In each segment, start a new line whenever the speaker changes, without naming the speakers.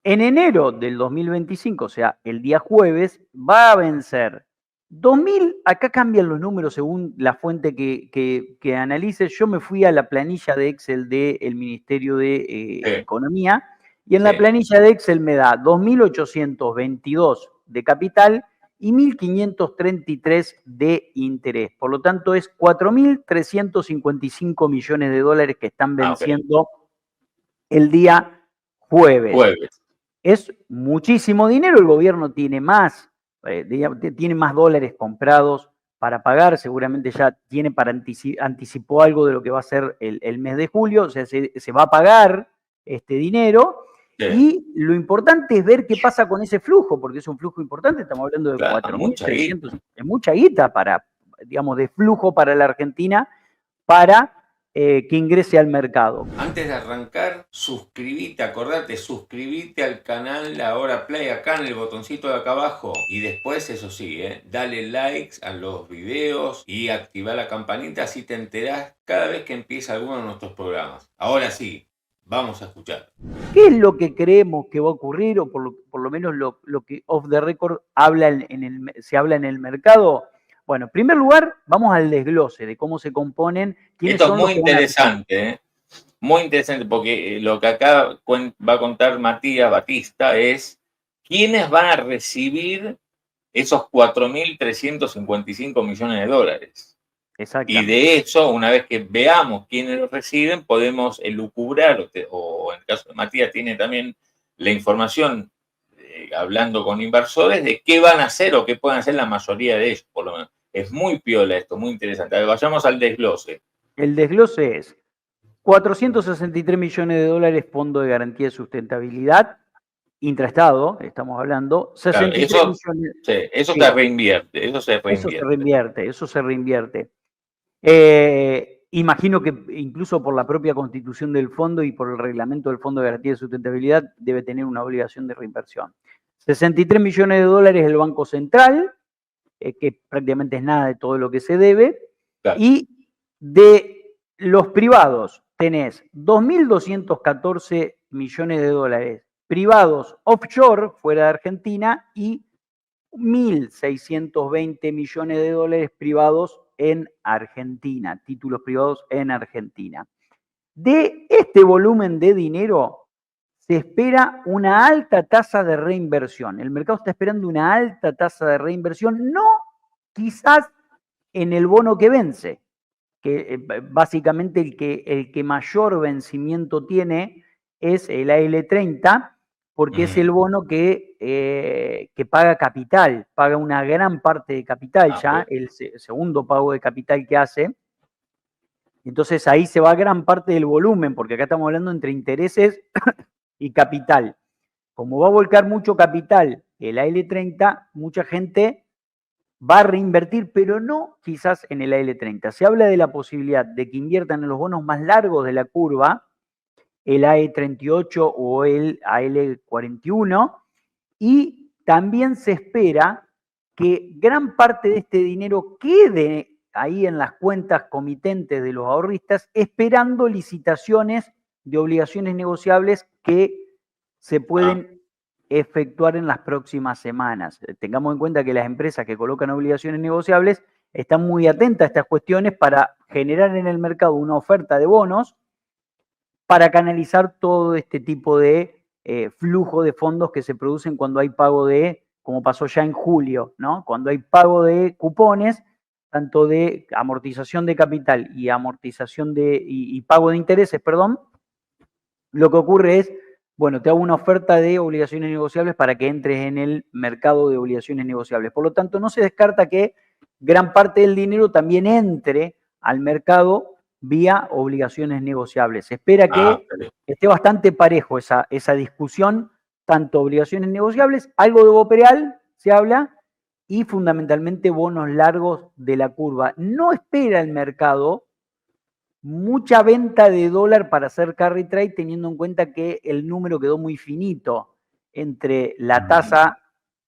En enero del 2025, o sea, el día jueves, va a vencer 2.000, acá cambian los números según la fuente que analices. Yo me fui a la planilla de Excel del Ministerio de
Sí,
Economía y en la
sí.
planilla de Excel me da 2.822 de capital y 1.533 de interés. Por lo tanto, es 4.355 millones de dólares que están
Ok.
venciendo el día jueves.
Jueves.
Es muchísimo dinero, el gobierno tiene más, tiene más dólares comprados para pagar, seguramente ya tiene para anticipó algo de lo que va a ser el mes de julio, o sea, se va a pagar este dinero.
Sí.
Y lo importante es ver qué pasa con ese flujo, porque es un flujo importante, estamos hablando de
Claro, mucha
4.300, es mucha guita para, digamos, de flujo para la Argentina, para que ingrese al mercado.
Antes de arrancar, suscríbete, acordate, suscríbete al canal Ahora Play acá en el botoncito de acá abajo. Y después, eso sí, dale likes a los videos y activa la campanita, así te enterás cada vez que empieza alguno de nuestros programas. Ahora sí, vamos a escuchar.
¿Qué es lo que creemos que va a ocurrir, o por lo menos lo que off the record se habla en el mercado? Bueno, en primer lugar, vamos al desglose de cómo se componen, quiénes
Esto es
son los
muy
que van a recibir.
interesante, muy interesante, porque lo que acá va a contar Matías Batista es quiénes van a recibir esos 4.355 millones de dólares. Y de eso, una vez que veamos quiénes los reciben, podemos elucubrar, o en el caso de Matías tiene también la información, hablando con inversores, de qué van a hacer o qué pueden hacer la mayoría de ellos, por lo menos. Es muy piola esto, muy interesante. A ver, vayamos al desglose.
El desglose es 463 millones de dólares fondo de garantía de sustentabilidad, intraestado, estamos hablando,
Claro,
63
eso,
millones.
sí, eso
Sí,
se reinvierte, eso se
eso se
reinvierte.
reinvierte, eso se reinvierte. Imagino que incluso por la propia constitución del fondo y por el reglamento del Fondo de Garantía de Sustentabilidad debe tener una obligación de reinversión. 63 millones de dólares el Banco Central, que prácticamente es nada de todo lo que se debe.
Claro.
Y de los privados tenés 2.214 millones de dólares privados offshore, fuera de Argentina, y 1.620 millones de dólares privados en Argentina, títulos privados en Argentina. De este volumen de dinero se espera una alta tasa de reinversión. El mercado está esperando una alta tasa de reinversión, no quizás en el bono que vence, que básicamente el que mayor vencimiento tiene es el AL30, porque es el bono que paga capital, paga una gran parte de capital ya, el segundo pago de capital que hace. Entonces ahí se va gran parte del volumen, porque acá estamos hablando entre intereses y capital. Como va a volcar mucho capital el AL30, mucha gente va a reinvertir, pero no quizás en el AL30. Se habla de la posibilidad de que inviertan en los bonos más largos de la curva, el AE38 o el AL41, y también se espera que gran parte de este dinero quede ahí en las cuentas comitentes de los ahorristas, esperando licitaciones de obligaciones negociables que se pueden efectuar en las próximas semanas. Tengamos en cuenta que las empresas que colocan obligaciones negociables están muy atentas a estas cuestiones para generar en el mercado una oferta de bonos para canalizar todo este tipo de flujo de fondos que se producen cuando hay pago de, como pasó ya en julio, ¿no? Cuando hay pago de cupones, tanto de amortización de capital y amortización y pago de intereses, perdón, lo que ocurre es, bueno, te hago una oferta de obligaciones negociables para que entres en el mercado de obligaciones negociables. Por lo tanto, no se descarta que gran parte del dinero también entre al mercado vía obligaciones negociables. Se espera que esté bastante parejo esa discusión, tanto obligaciones negociables, algo de Bopreal se habla, y fundamentalmente bonos largos de la curva. No espera el mercado mucha venta de dólar para hacer carry trade, teniendo en cuenta que el número quedó muy finito entre la tasa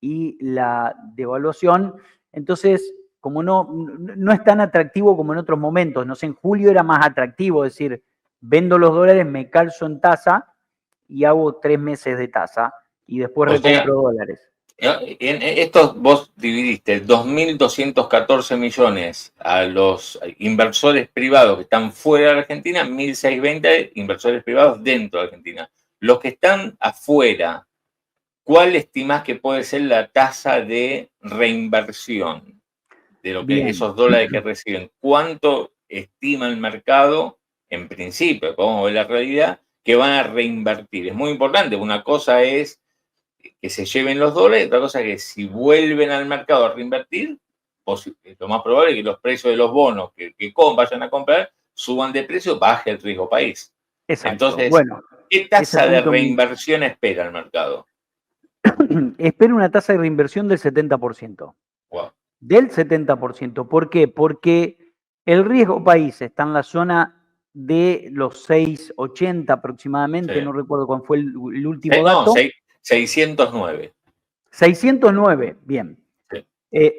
y la devaluación. Entonces, como no es tan atractivo como en otros momentos, no sé, en julio era más atractivo, es decir, vendo los dólares, me calzo en tasa y hago 3 meses de tasa. y después
O sea,
recompro dólares.
en estos vos dividiste 2.214 millones a los inversores privados que están fuera de Argentina, 1.620 inversores privados dentro de Argentina. Los que están afuera, ¿cuál estimás que puede ser la tasa de reinversión de lo que
Bien.
esos dólares que reciben? ¿Cuánto estima el mercado, en principio, como ve la realidad, que van a reinvertir? Es muy importante. Una cosa es que se lleven los dólares, otra cosa es que si vuelven al mercado a reinvertir, lo más probable es que los precios de los bonos que vayan a comprar suban de precio, baje el riesgo país.
Exacto.
Entonces,
Bueno,
¿qué
ese
tasa de
punto
reinversión espera el mercado?
espero una tasa de reinversión del 70%.
Wow.
Del 70%. ¿Por qué? Porque el riesgo país está en la zona de los 6,80 aproximadamente,
Sí.
no recuerdo cuál fue el último
No,
dato.
609.
609, bien.
Sí.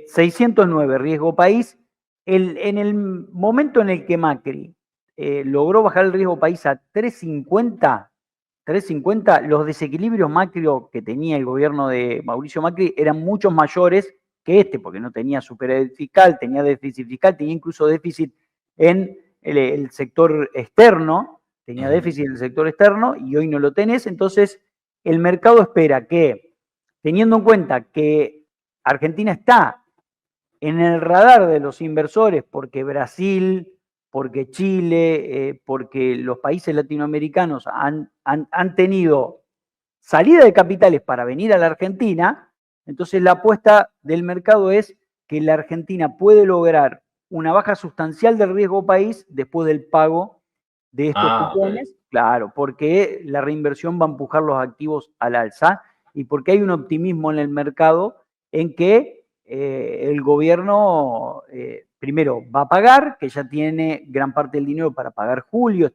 609 riesgo país. En el momento en el que Macri logró bajar el riesgo país a 350, los desequilibrios macro que tenía el gobierno de Mauricio Macri eran mucho mayores que este, porque no tenía superávit fiscal, tenía déficit fiscal, tenía incluso déficit en el sector externo, tenía déficit en el sector externo y hoy no lo tenés. Entonces, el mercado espera que, teniendo en cuenta que Argentina está en el radar de los inversores porque Brasil, porque Chile, porque los países latinoamericanos han tenido salida de capitales para venir a la Argentina, entonces la apuesta del mercado es que la Argentina puede lograr una baja sustancial del riesgo país después del pago de estos cupones,
Okay.
claro, porque la reinversión va a empujar los activos al alza y porque hay un optimismo en el mercado en que el gobierno primero va a pagar, que ya tiene gran parte del dinero para pagar julio,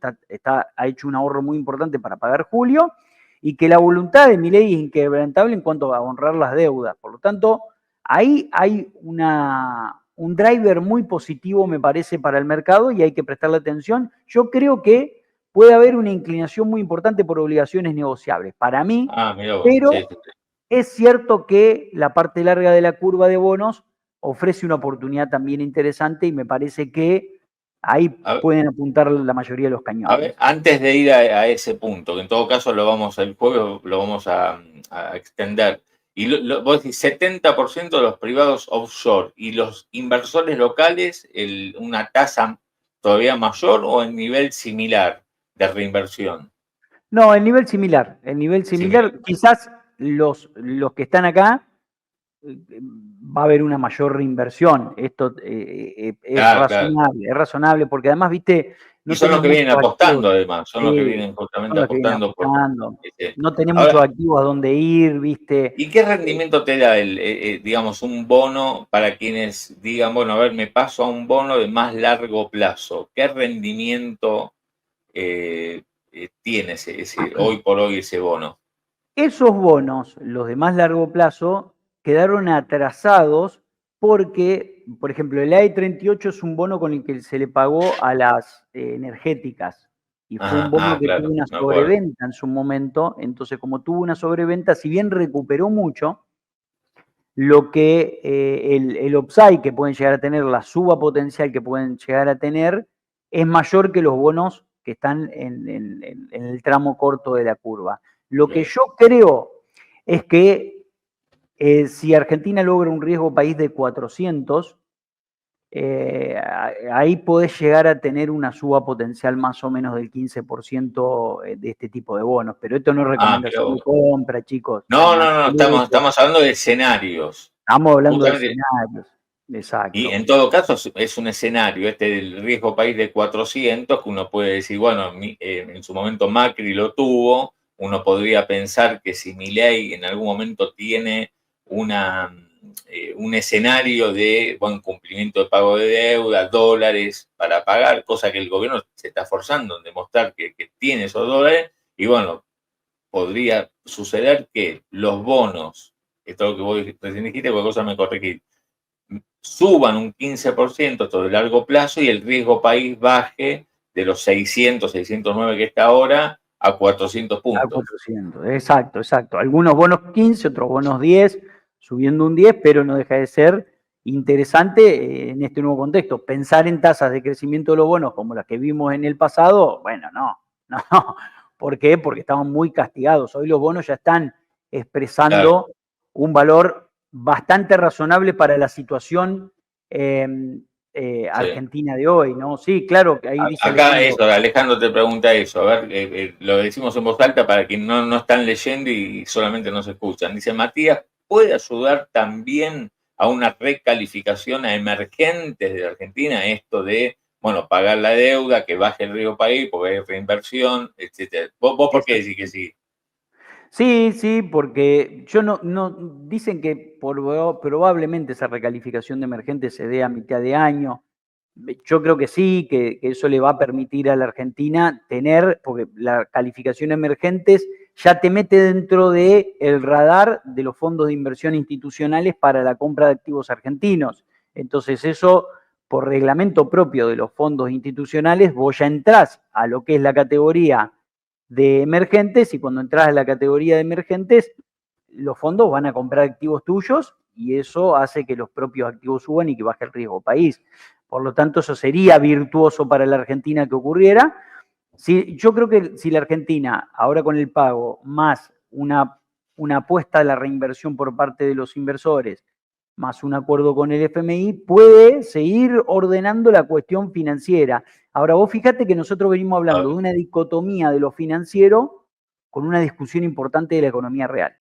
ha hecho un ahorro muy importante para pagar julio, y que la voluntad de Milei es inquebrantable en cuanto a honrar las deudas. Por lo tanto, ahí hay un driver muy positivo, me parece, para el mercado y hay que prestarle atención. Yo creo que puede haber una inclinación muy importante por obligaciones negociables, para mí,
Mira vos.
pero
Sí, sí, sí.
es cierto que la parte larga de la curva de bonos ofrece una oportunidad también interesante y me parece que ahí pueden apuntar la mayoría de los
A
cañones.
ver, antes de ir a ese punto, que en todo caso el jueves lo vamos a extender, y vos decís 70% de los privados offshore y los inversores locales, una tasa todavía mayor o en nivel similar de reinversión.
No, el nivel
Similar.
similar, quizás los que están acá va a haber una mayor reinversión. Esto
Claro, claro.
es razonable, porque además, viste,
Y
no
son los
tenés
que
muchos
vienen
activos,
apostando, además, son los que
sí,
vienen justamente
son los que vienen
apostando por.
apostando, no tenés muchos
Ahora,
activos a dónde ir, viste.
¿y qué rendimiento te da digamos, un bono para quienes digan, bueno, a ver, me paso a un bono de más largo plazo? ¿Qué rendimiento tiene hoy por hoy ese bono?
Esos bonos, los de más largo plazo, quedaron atrasados porque, por ejemplo, el AI-38 es un bono con el que se le pagó a las energéticas y fue un bono que tuvo
Claro,
una
me acuerdo.
sobreventa en su momento. Entonces, como tuvo una sobreventa, si bien recuperó mucho, lo que el upside que pueden llegar a tener, la suba potencial que pueden llegar a tener, es mayor que los bonos que están en el tramo corto de la curva. Lo que
Bien.
yo creo es que si Argentina logra un riesgo país de 400, ahí podés llegar a tener una suba potencial más o menos del 15% de este tipo de bonos. Pero esto no es
Mirá
recomendación de
vos.
compra, chicos,
No,
en
no, no,
absoluto.
estamos hablando de escenarios.
Estamos hablando de
Justamente.
escenarios.
Y
Exacto.
en todo caso es un escenario, del riesgo país de 400, que uno puede decir, bueno, en su momento Macri lo tuvo, uno podría pensar que si Milei en algún momento tiene un escenario de buen cumplimiento de pago de deuda, dólares para pagar, cosa que el gobierno se está forzando en demostrar que tiene esos dólares, y bueno, podría suceder que los bonos, esto es lo que vos recién dijiste, cualquier cosa me corregí, suban un 15% esto de largo plazo y el riesgo país baje de los 609 que está ahora a 400
A
puntos.
400, exacto, exacto. Algunos bonos 15, otros bonos 10, subiendo un 10, pero no deja de ser interesante en este nuevo contexto. Pensar en tasas de crecimiento de los bonos como las que vimos en el pasado, bueno, no. ¿Por qué? Porque estaban muy castigados. Hoy los bonos ya están expresando un valor bastante razonable para la situación argentina de hoy, ¿no? Sí, claro, que ahí dice
Acá
Alejandro.
eso, Alejandro te pregunta eso, a ver, lo decimos en voz alta para quienes no están leyendo y solamente nos escuchan. Dice, Matías, ¿puede ayudar también a una recalificación a emergentes de Argentina? Esto de, bueno, pagar la deuda, que baje el riesgo país, porque hay reinversión, etcétera. ¿Vos por qué decís que sí?
Sí, sí, porque yo no dicen que probablemente esa recalificación de emergentes se dé a mitad de año. Yo creo que sí, que eso le va a permitir a la Argentina tener, porque la calificación emergentes ya te mete dentro del radar de los fondos de inversión institucionales para la compra de activos argentinos. Entonces eso, por reglamento propio de los fondos institucionales, vos ya entrás a lo que es la categoría de emergentes y cuando entras a la categoría de emergentes, los fondos van a comprar activos tuyos y eso hace que los propios activos suban y que baje el riesgo país. Por lo tanto, eso sería virtuoso para la Argentina que ocurriera. Yo creo que si la Argentina, ahora con el pago, más una apuesta a la reinversión por parte de los inversores, más un acuerdo con el FMI, puede seguir ordenando la cuestión financiera. Ahora, vos fíjate que nosotros venimos hablando de una dicotomía de lo financiero con una discusión importante de la economía real.